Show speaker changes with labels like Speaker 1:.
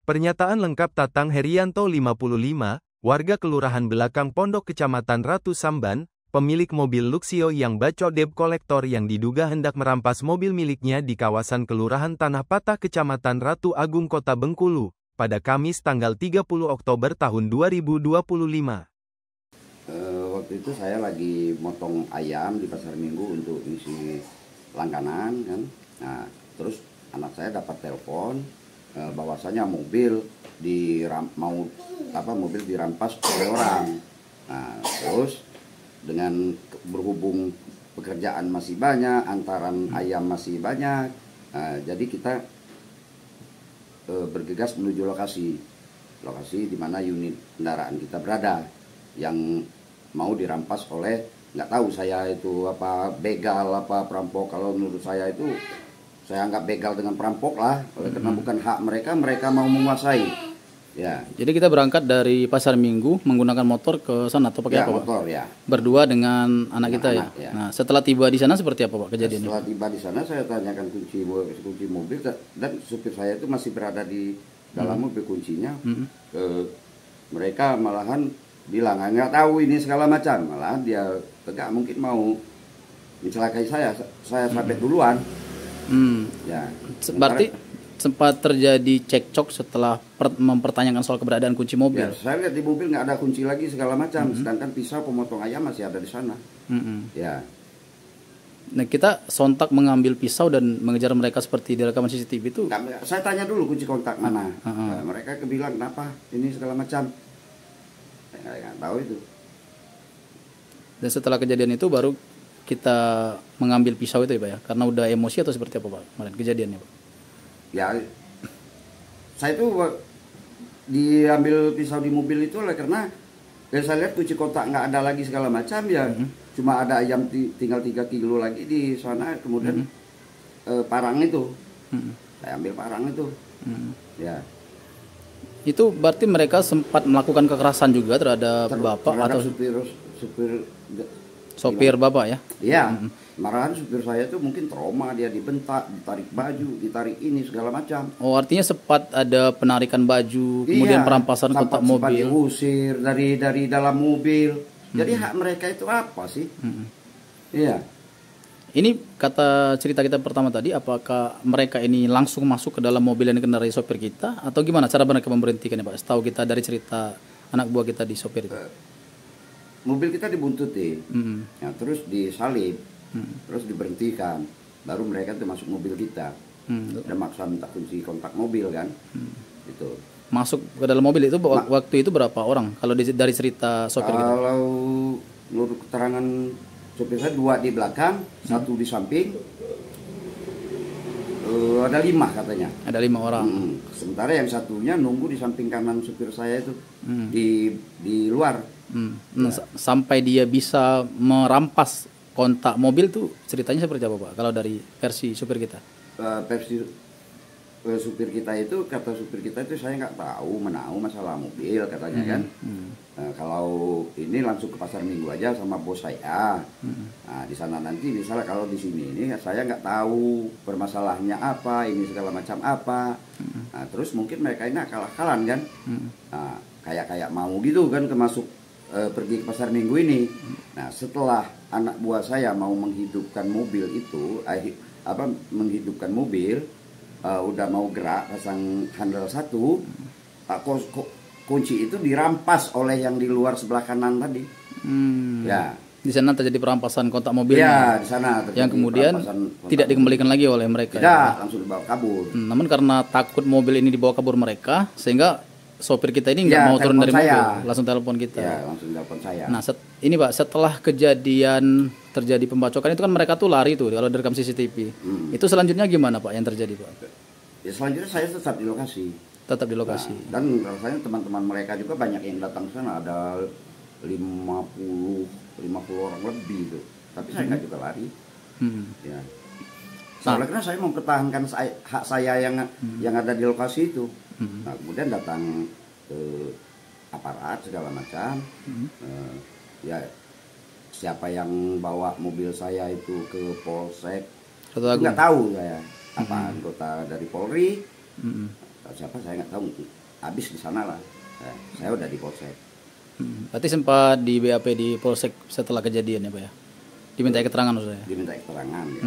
Speaker 1: Pernyataan lengkap Tatang Herianto 55, warga Kelurahan Belakang Pondok Kecamatan Ratu Samban, pemilik mobil Luxio yang bacok debt kolektor yang diduga hendak merampas mobil miliknya di kawasan Kelurahan Tanah Patah Kecamatan Ratu Agung Kota Bengkulu, pada Kamis tanggal 30 Oktober tahun 2025.
Speaker 2: Waktu itu saya lagi motong ayam di pasar Minggu untuk isi langganan kan. Nah, terus anak saya dapat telepon bahwasanya mobil mobil dirampas oleh orang. Nah, terus dengan berhubung pekerjaan masih banyak, antaran ayam masih banyak, jadi kita bergegas menuju lokasi di mana unit kendaraan kita berada yang mau dirampas oleh, nggak tahu saya itu apa begal apa perampok. Kalau menurut saya itu saya anggap begal dengan perampok lah, karena bukan hak mereka, mereka mau menguasai. Ya.
Speaker 3: Jadi kita berangkat dari pasar Minggu menggunakan motor ke sana atau pakai apa,
Speaker 2: motor,
Speaker 3: Pak?
Speaker 2: Ya.
Speaker 3: Berdua dengan anak kita
Speaker 2: anak,
Speaker 3: ya. Nah, setelah tiba di sana seperti apa, Pak, kejadiannya?
Speaker 2: Setelah tiba di sana saya tanyakan kunci mobil dan supir saya itu masih berada di dalam mobil kuncinya. Mereka malahan bilang nggak tahu ini segala macam, malahan dia tegak mungkin mau mencelakai saya sampai duluan. Ya.
Speaker 3: Berarti sempat terjadi cekcok setelah mempertanyakan soal keberadaan kunci mobil.
Speaker 2: Ya, saya lihat di mobil nggak ada kunci lagi segala macam, sedangkan pisau pemotong ayam masih ada di sana. Ya.
Speaker 3: Nah, kita sontak mengambil pisau dan mengejar mereka seperti di rekaman CCTV itu.
Speaker 2: Saya tanya dulu kunci kontak mana. Nah, mereka bilang kenapa ini segala macam. Saya nggak tahu itu.
Speaker 3: Dan setelah kejadian itu baru kita mengambil pisau itu ya, Pak ya? Karena udah emosi atau seperti apa, Pak, kemarin kejadiannya, Pak?
Speaker 2: Ya, saya itu diambil pisau di mobil itu karena saya lihat kunci kotak nggak ada lagi segala macam ya. Cuma ada ayam tinggal 3 kilo lagi di sana, kemudian parang itu. Saya ambil parang itu. Ya.
Speaker 3: Itu berarti mereka sempat melakukan kekerasan juga terhadap Bapak atau sopir Bapak ya?
Speaker 2: Iya. Marahan supir saya itu mungkin trauma, dia dibentak, ditarik baju, ditarik ini segala macam.
Speaker 3: Oh, artinya sempat ada penarikan baju, kemudian perampasan kotak mobil.
Speaker 2: Sempat diusir dari dalam mobil. Jadi hak mereka itu apa sih? Iya.
Speaker 3: Ini kata cerita kita pertama tadi, apakah mereka ini langsung masuk ke dalam mobil yang dikendarai sopir kita atau gimana cara mereka memberhentikannya, Pak? Setahu kita dari cerita anak buah kita di sopir itu.
Speaker 2: Mobil kita dibuntuti, ya, terus disalib, terus diberhentikan, baru mereka tuh masuk mobil kita, dan maksa minta kunci kontak mobil kan, itu.
Speaker 3: Masuk ke dalam mobil itu waktu itu berapa orang? Kalau dari cerita sopir kita?
Speaker 2: Kalau menurut keterangan sopir saya 2 di belakang, 1 di samping, ada 5 katanya.
Speaker 3: Ada 5 orang.
Speaker 2: Sementara yang satunya nunggu di samping kanan supir saya itu, di luar.
Speaker 3: Nah, sampai dia bisa merampas kontak mobil tuh ceritanya seperti apa, Pak? Kalau dari versi supir kita?
Speaker 2: Versi supir kita itu, kata supir kita itu saya nggak tahu masalah mobil katanya kan. Kalau ini langsung ke pasar Minggu aja sama bos saya. Nah, di sana nanti misalnya kalau di sini ini saya nggak tahu permasalahannya apa, ini segala macam apa. Nah, terus mungkin mereka ini akal-akalan kan. Nah, kayak mau gitu kan pergi ke pasar Minggu ini. Nah, setelah anak buah saya mau menghidupkan mobil itu, menghidupkan mobil, udah mau gerak pasang handle 1, kunci itu dirampas oleh yang di luar sebelah kanan tadi. Ya.
Speaker 3: Di sana terjadi perampasan kontak mobilnya.
Speaker 2: Ya, di sana terjadi
Speaker 3: yang kemudian tidak dikembalikan lagi oleh mereka.
Speaker 2: Tidak, langsung dibawa kabur.
Speaker 3: Namun karena takut mobil ini dibawa kabur mereka, sehingga sopir kita ini nggak mau turun dari mobil, langsung telepon kita.
Speaker 2: Ya, langsung telepon saya.
Speaker 3: Nah, ini Pak, setelah kejadian terjadi pembacokan itu kan mereka tuh lari tuh kalau direkam CCTV. Itu selanjutnya gimana, Pak, yang terjadi, Pak?
Speaker 2: Ya, selanjutnya saya tetap di lokasi.
Speaker 3: Tetap di lokasi.
Speaker 2: Nah, dan rasanya teman-teman mereka juga banyak yang datang ke sana, ada 50 orang lebih tuh. Tapi saya nggak juga lari. Ya. Soalnya karena saya mau mempertahankan hak saya yang ada di lokasi itu. Nah, kemudian datang aparat segala macam. Ya, siapa yang bawa mobil saya itu ke Polsek? Nggak tahu saya. Apa anggota dari Polri? tahu siapa saya nggak tahu, habis di sana lah. Saya udah di polsek.
Speaker 3: Berarti sempat di BAP di polsek setelah kejadian ya Pak ya? Diminta keterangan maksudnya?
Speaker 2: Diminta keterangan ya.